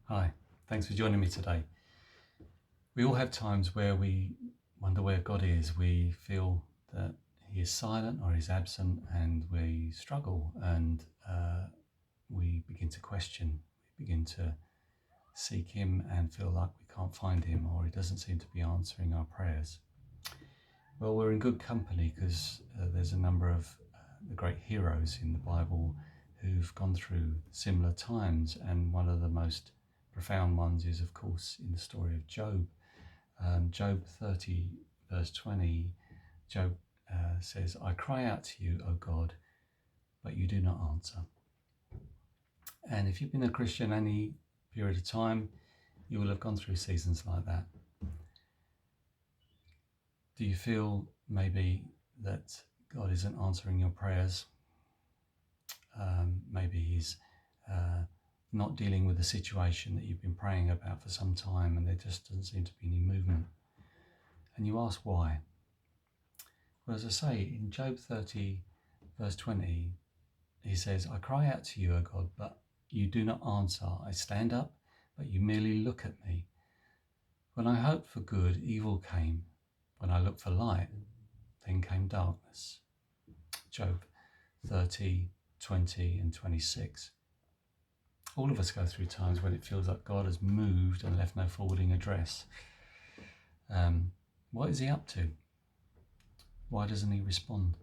Hi, thanks for joining me today. We all have times where we wonder where God is. We feel that He is silent or He's absent, and we struggle and we begin to question. We begin to seek Him and feel like we can't find Him, or He doesn't seem to be answering our prayers. Well, we're in good company because there's a number of the great heroes in the Bible who've gone through similar times, and one of the most profound ones is, of course, in the story of Job. Job 30, verse 20, Job says, "I cry out to you, O God, but you do not answer." And if you've been a Christian any period of time, you will have gone through seasons like that. Do you feel maybe that God isn't answering your prayers? Maybe He's not dealing with the situation that you've been praying about for some time, and there just doesn't seem to be any movement. And you ask why. Well, as I say, in Job 30, verse 20, he says, "I cry out to you, O God, but you do not answer. I stand up, but you merely look at me. When I hoped for good, evil came. When I looked for light, then came darkness." Job 30, 20 and 26. All of us go through times when it feels like God has moved and left no forwarding address. What is He up to? Why doesn't He respond?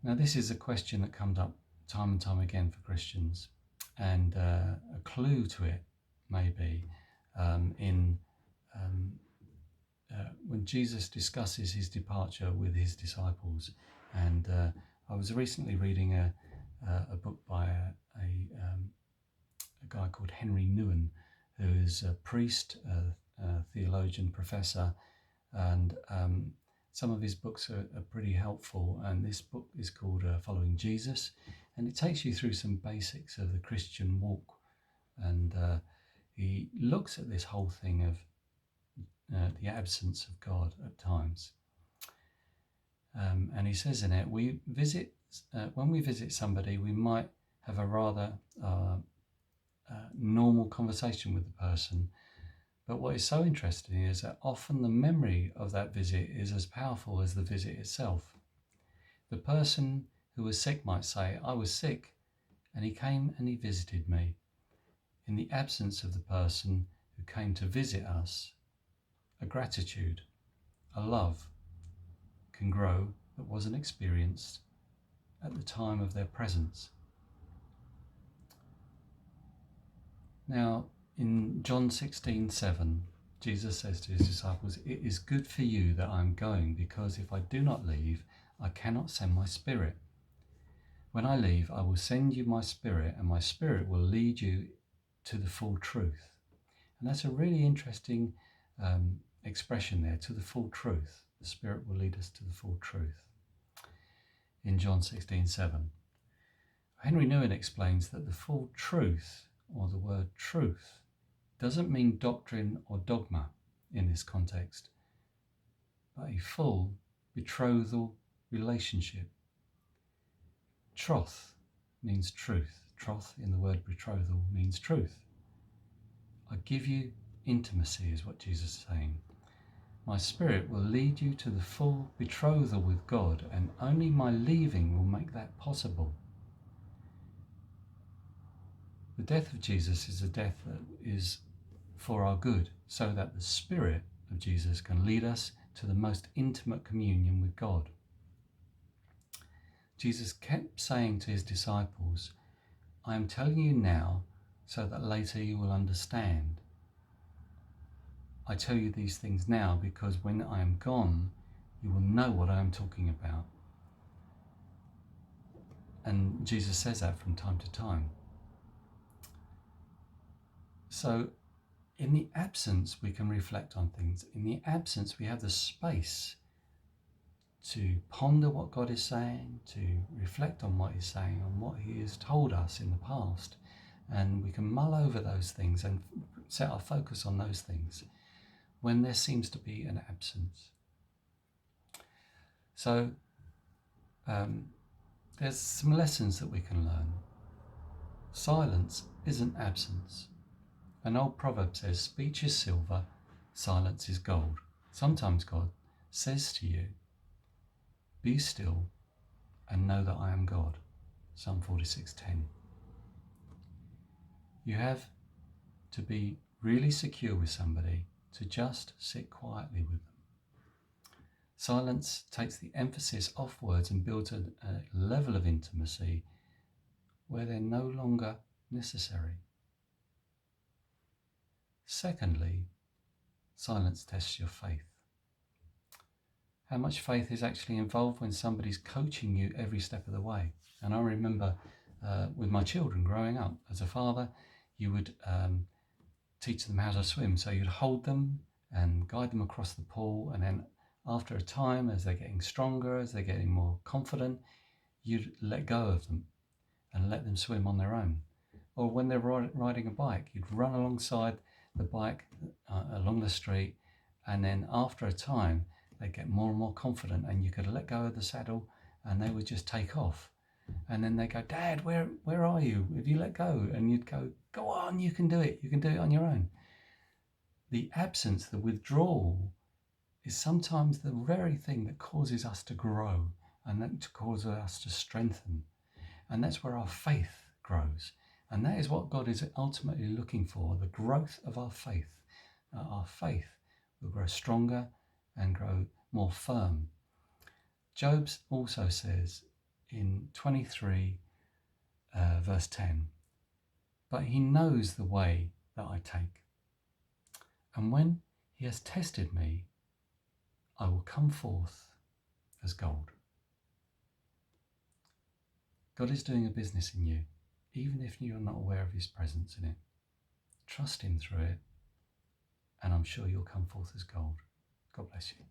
Now, this is a question that comes up time and time again for Christians, and a clue to it may be when Jesus discusses His departure with His disciples. And I was recently reading a book by a guy called Henry Nouwen, who is a priest, a theologian, professor, and some of his books are pretty helpful. And this book is called Following Jesus, and it takes you through some basics of the Christian walk. And he looks at this whole thing of the absence of God at times. And he says in it, when we visit somebody, we might have a rather normal conversation with the person. But what is so interesting is that often the memory of that visit is as powerful as the visit itself. The person who was sick might say, "I was sick, and He came and He visited me." In the absence of the person who came to visit us, a gratitude, a love can grow that wasn't experienced at the time of their presence. Now, in John 16:7, Jesus says to His disciples, "It is good for you that I am going, because if I do not leave, I cannot send my Spirit. When I leave, I will send you my Spirit, and my Spirit will lead you to the full truth." And that's a really interesting expression there, to the full truth. The Spirit will lead us to the full truth. In John 16:7, Henry Nouwen explains that the full truth, or the word truth, doesn't mean doctrine or dogma in this context, but a full betrothal relationship. Troth means truth. Troth in the word betrothal means truth. I give you intimacy, is what Jesus is saying. My Spirit will lead you to the full betrothal with God, and only my leaving will make that possible. The death of Jesus is a death that is for our good, so that the Spirit of Jesus can lead us to the most intimate communion with God. Jesus kept saying to His disciples, "I am telling you now so that later you will understand. I tell you these things now because when I am gone, you will know what I am talking about." And Jesus says that from time to time. So in the absence, we can reflect on things. In the absence, we have the space to ponder what God is saying, to reflect on what He's saying, on what He has told us in the past. And we can mull over those things and set our focus on those things when there seems to be an absence. So there's some lessons that we can learn. Silence isn't absence. An old proverb says, speech is silver, silence is gold. Sometimes God says to you, be still and know that I am God. Psalm 46:10. You have to be really secure with somebody to just sit quietly with them. Silence takes the emphasis off words and builds a level of intimacy where they're no longer necessary. Secondly, silence tests your faith. How much faith is actually involved when somebody's coaching you every step of the way? And I remember with my children growing up, as a father, you would teach them how to swim. So you'd hold them and guide them across the pool, and then after a time, as they're getting stronger, as they're getting more confident, you'd let go of them and let them swim on their own. Or when they're riding a bike, you'd run alongside the bike along the street, and then after a time, they get more and more confident, and you could let go of the saddle and they would just take off. And then they go, Dad, where are you? Have you let go? And you'd go on, you can do it. You can do it on your own. The absence, the withdrawal, is sometimes the very thing that causes us to grow and that causes us to strengthen. And that's where our faith grows. And that is what God is ultimately looking for, the growth of our faith. Our faith will grow stronger and grow more firm. Job also says in 23 verse 10, but he knows the way that I take. And when he has tested me, I will come forth as gold. God is doing a business in you, even if you're not aware of his presence in it. Trust him through it, and I'm sure you'll come forth as gold. God bless you.